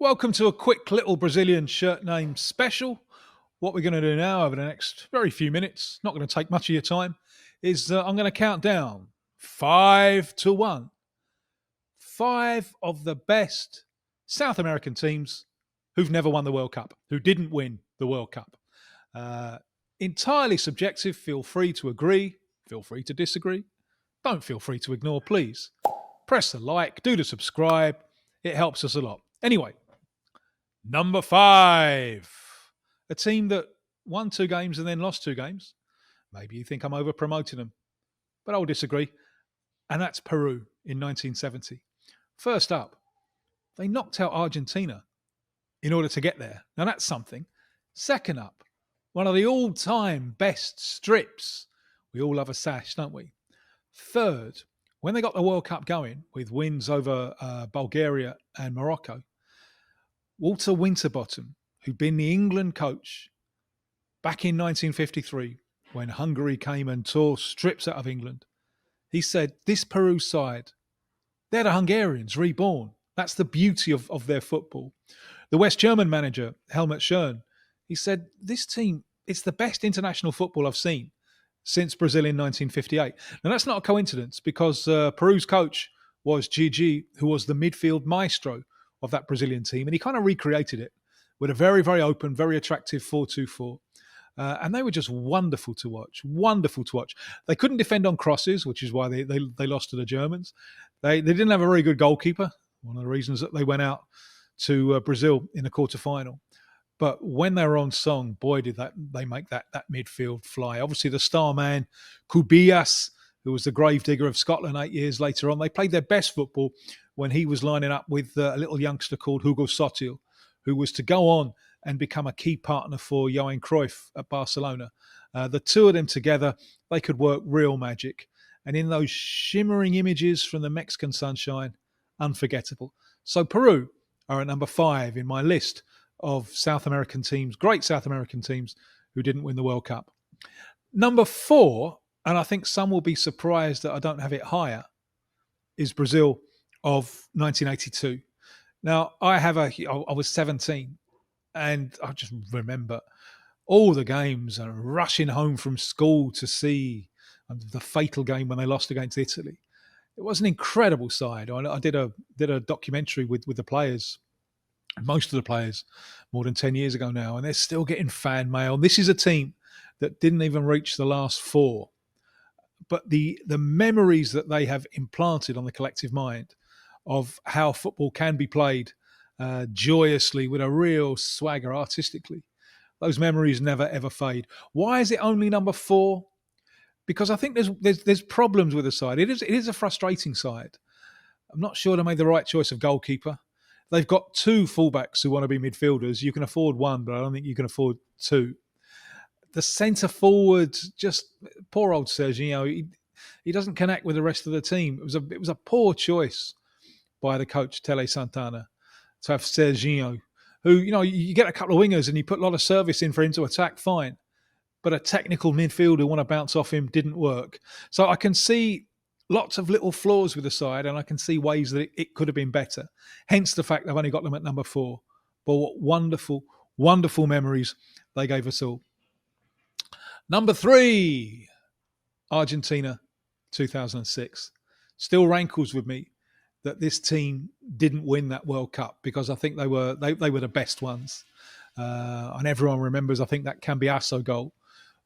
Welcome to a quick little Brazilian shirt name special. What we're going to do now over the next very few minutes, not going to take much of your time, is I'm going to count down 5 to 1. 5 of the best South American teams who've never won the World Cup, who didn't win the World Cup. Uh, Entirely subjective. Feel free to agree. Feel free to disagree. Don't feel free to ignore, please. Press the like, do the subscribe. It helps us a lot. Anyway, number 5, a team that won 2 games and then lost 2 games. Maybe you think I'm over promoting them, but I'll disagree. And that's Peru in 1970. First up, they knocked out Argentina in order to get there. Now that's something. Second up, one of the all-time best strips. We all love a sash, don't we? Third, when they got the World Cup going with wins over Bulgaria and Morocco, Walter Winterbottom, who'd been the England coach back in 1953 when Hungary came and tore strips out of England, he said, this Peru side, they're the Hungarians, reborn. That's the beauty of their football. The West German manager, Helmut Schön, he said, this team, it's the best international football I've seen since Brazil in 1958. Now, that's not a coincidence because Peru's coach was Gigi, who was the midfield maestro of that Brazilian team. And he kind of recreated it with a very, very open, very attractive 4-2-4. And they were just wonderful to watch, wonderful to watch. They couldn't defend on crosses, which is why they lost to the Germans. They didn't have a very good goalkeeper, one of the reasons that they went out to Brazil in the quarterfinal. But when they were on song, boy, did they make that midfield fly. Obviously, the star man, Cubillas, who was the gravedigger of Scotland 8 years later on, they played their best football when he was lining up with a little youngster called Hugo Sotil, who was to go on and become a key partner for Johan Cruyff at Barcelona. The two of them together, they could work real magic. And in those shimmering images from the Mexican sunshine, unforgettable. So Peru are at number 5 in my list of South American teams, great South American teams who didn't win the World Cup. Number 4, and I think some will be surprised that I don't have it higher, is Brazil of 1982. Now, I was 17, and I just remember all the games and rushing home from school to see the fatal game when they lost against Italy. It was an incredible side. I did a documentary with the players, most of the players, more than 10 years ago now, and they're still getting fan mail. And this is a team that didn't even reach the last 4. But the memories that they have implanted on the collective mind of how football can be played joyously with a real swagger artistically, those memories never ever fade. Why is it only number 4? Because I think there's problems with the side. It is a frustrating side. I'm not sure they made the right choice of goalkeeper. They've got 2 fullbacks who want to be midfielders. You can afford 1, but I don't think you can afford 2. The centre forward, just poor old Serginho, he doesn't connect with the rest of the team. It was a poor choice by the coach Tele Santana to have Serginho, who, you get a couple of wingers and you put a lot of service in for him to attack, fine. But a technical midfielder who want to bounce off him didn't work. So I can see lots of little flaws with the side, and I can see ways that it could have been better. Hence the fact I've only got them at number 4. But what wonderful, wonderful memories they gave us all. Number 3, Argentina, 2006. Still rankles with me that this team didn't win that World Cup because I think they were the best ones. And everyone remembers, I think, that Cambiasso goal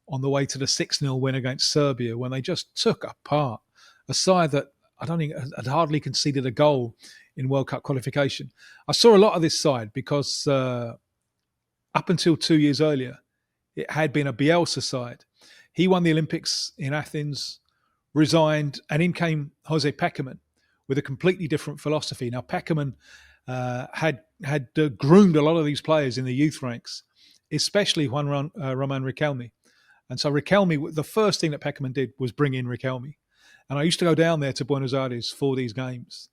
on the way to the 6-0 win against Serbia when they just took apart a side that I don't think had hardly conceded a goal in World Cup qualification. I saw a lot of this side because up until 2 years earlier, it had been a Bielsa side. He won the Olympics in Athens, resigned, and in came Jose Pekerman with a completely different philosophy. Now, Pekerman had groomed a lot of these players in the youth ranks, especially Roman Riquelme. And so Riquelme, the first thing that Pekerman did was bring in Riquelme. And I used to go down there to Buenos Aires for these games.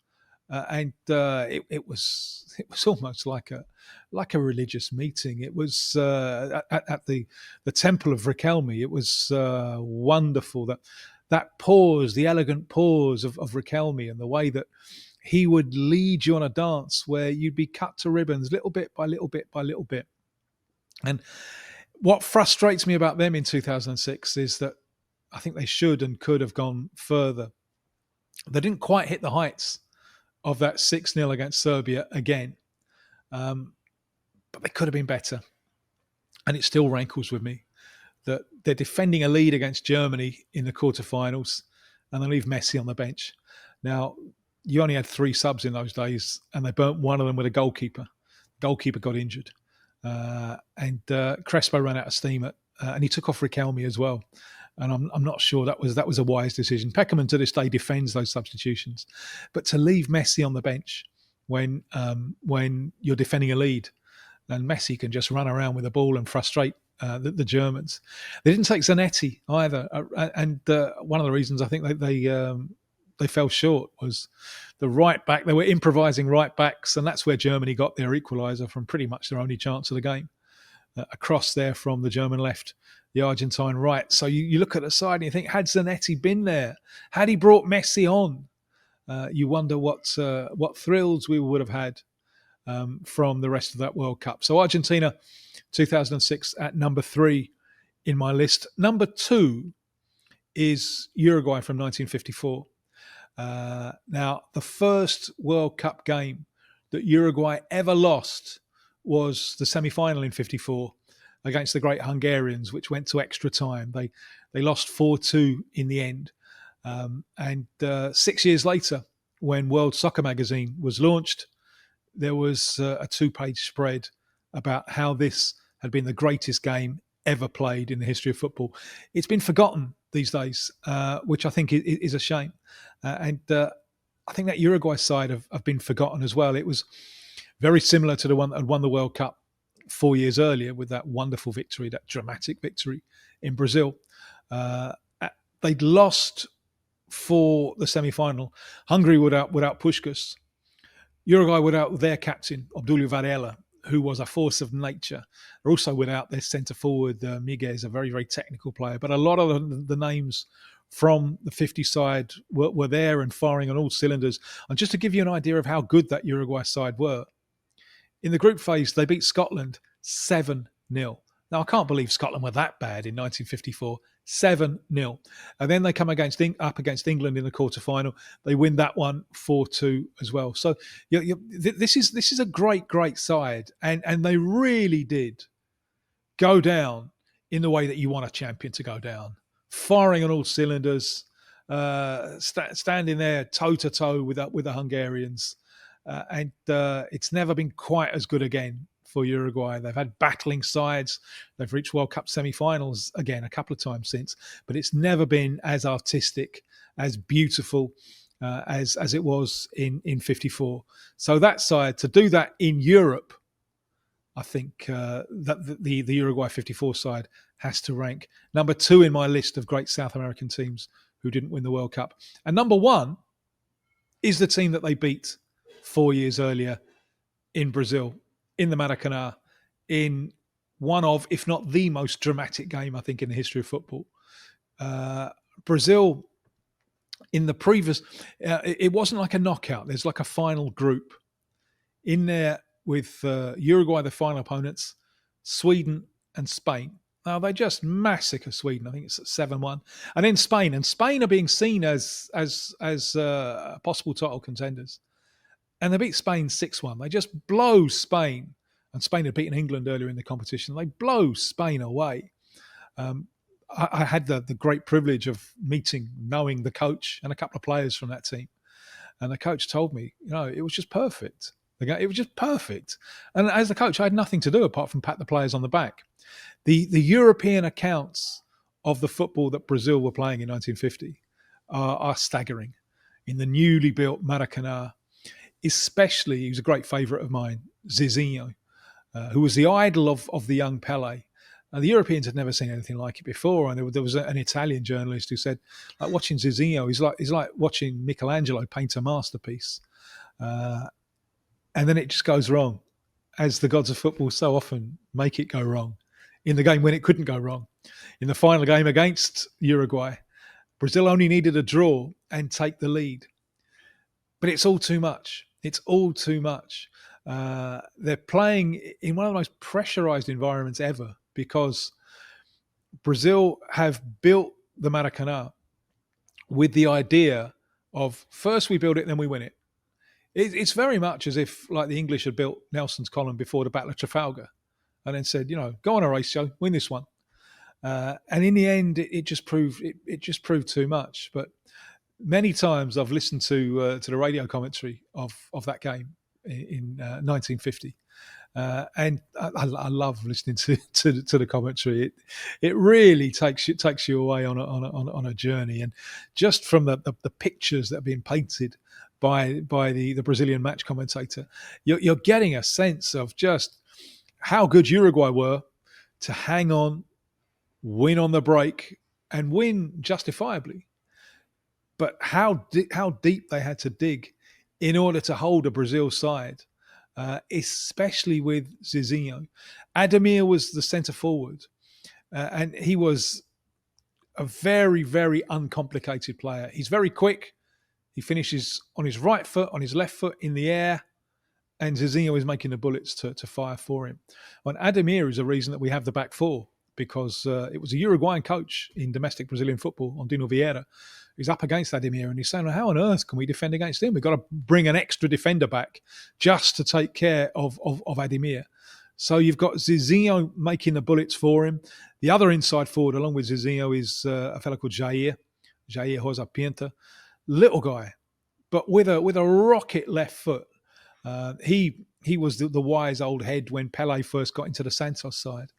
It was almost like a religious meeting. It was at the temple of Riquelme. It was wonderful that pause, the elegant pause of Riquelme, and the way that he would lead you on a dance where you'd be cut to ribbons little bit by little bit by little bit. And what frustrates me about them in 2006 is that I think they should and could have gone further. They didn't quite hit the heights of that 6-0 against Serbia again, but they could have been better. And it still rankles with me that they're defending a lead against Germany in the quarterfinals and they leave Messi on the bench. Now, you only had 3 subs in those days and they burnt one of them with a goalkeeper. The goalkeeper got injured. And Crespo ran out of steam, and he took off Riquelme as well. And I'm not sure that was a wise decision. Peckerman to this day defends those substitutions, but to leave Messi on the bench when you're defending a lead, and Messi can just run around with the ball and frustrate the Germans. They didn't take Zanetti either, and one of the reasons I think they fell short was the right back. They were improvising right backs, and that's where Germany got their equaliser from pretty much their only chance of the game. Across there from the German left, the Argentine right. So you look at the side and you think, had Zanetti been there, had he brought Messi on, you wonder what thrills we would have had from the rest of that World Cup. So Argentina 2006 at number 3 in my list. Number 2 is Uruguay from 1954. Now, the first World Cup game that Uruguay ever lost was the semi-final in 54 against the great Hungarians, which went to extra time. They lost 4-2 in the end. And 6 years later, when World Soccer Magazine was launched, there was a 2-page spread about how this had been the greatest game ever played in the history of football. It's been forgotten these days, which I think is a shame. And I think that Uruguay side have been forgotten as well. It was very similar to the one that had won the World Cup 4 years earlier with that wonderful victory, that dramatic victory in Brazil. They'd lost for the semi-final. Hungary without Puskás. Uruguay without their captain, Obdulio Varela, who was a force of nature. They're also without their centre-forward, Miguel, is a very, very technical player. But a lot of the names from the 50 side were there and firing on all cylinders. And just to give you an idea of how good that Uruguay side were, in the group phase, they beat Scotland 7-0. Now, I can't believe Scotland were that bad in 1954. 7-0. And then they come up against England in the quarterfinal. They win that one 4-2 as well. So this is a great, great side. And they really did go down in the way that you want a champion to go down. Firing on all cylinders, standing there toe-to-toe with the Hungarians. And it's never been quite as good again for Uruguay. They've had battling sides. They've reached World Cup semi-finals again a couple of times since, but it's never been as artistic, as beautiful as it was in 54. So that side, to do that in Europe, I think that the Uruguay 54 side has to rank number 2 in my list of great South American teams who didn't win the World Cup. And number 1 is the team that they beat 4 years earlier in Brazil, in the Maracanazo, in one of, if not the most dramatic game, I think, in the history of football. Brazil, in the previous, it wasn't like a knockout. There's like a final group in there with Uruguay, the final opponents, Sweden and Spain. Now, they just massacre Sweden. I think it's 7-1. And then Spain. And Spain are being seen as possible title contenders. And they beat Spain 6-1. They just blow Spain. And Spain had beaten England earlier in the competition. They blow Spain away. I had the great privilege of knowing the coach and a couple of players from that team. And the coach told me, it was just perfect. It was just perfect. And as the coach, I had nothing to do apart from pat the players on the back. The European accounts of the football that Brazil were playing in 1950 are staggering. In the newly built Maracanazo, especially, he was a great favourite of mine, Zizinho, who was the idol of the young Pelé. The Europeans had never seen anything like it before, and there was an Italian journalist who said, like watching Zizinho is like watching Michelangelo paint a masterpiece. And then it just goes wrong, as the gods of football so often make it go wrong. In the game when it couldn't go wrong. In the final game against Uruguay, Brazil only needed a draw and take the lead. but it's all too much. It's all too much. They're playing in one of the most pressurized environments ever because Brazil have built the Maracanã with the idea of first we build it, then we win it. It's very much as if like the English had built Nelson's Column before the Battle of Trafalgar, and then said, go on Horatio, win this one. And in the end, it just proved too much. But many times I've listened to the radio commentary of that game in 1950. And I love listening to the commentary. It really takes you away on a journey, and just from the pictures that have been painted by the Brazilian match commentator, you're getting a sense of just how good Uruguay were to hang on, win on the break, and win justifiably. But how deep they had to dig in order to hold a Brazil side. Especially with Zizinho. Ademir was the centre forward, and he was a very, very uncomplicated player. He's very quick. He finishes on his right foot, on his left foot, in the air, and Zizinho is making the bullets to fire for him. And Ademir is the reason that we have the back four, because it was a Uruguayan coach in domestic Brazilian football, Ondino Vieira, who's up against Ademir, and he's saying, well, how on earth can we defend against him? We've got to bring an extra defender back just to take care of Ademir. So you've got Zizinho making the bullets for him. The other inside forward, along with Zizinho, is a fellow called Jair Rosa Pinta. Little guy, but with a rocket left foot. He was the wise old head when Pelé first got into the Santos side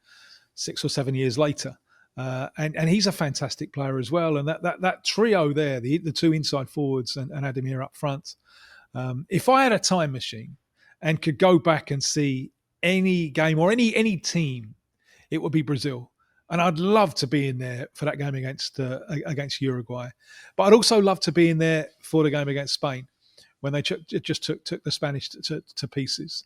6 or 7 years later. And he's a fantastic player as well. And that trio there, the two inside forwards and Ademir up front, if I had a time machine and could go back and see any game or any team, it would be Brazil. And I'd love to be in there for that game against Uruguay. But I'd also love to be in there for the game against Spain when they just took the Spanish to pieces.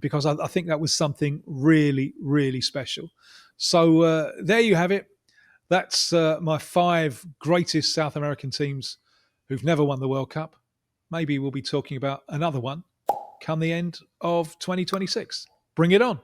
Because I think that was something really, really special. So there you have it. That's my 5 greatest South American teams who've never won the World Cup. Maybe we'll be talking about another one come the end of 2026. Bring it on.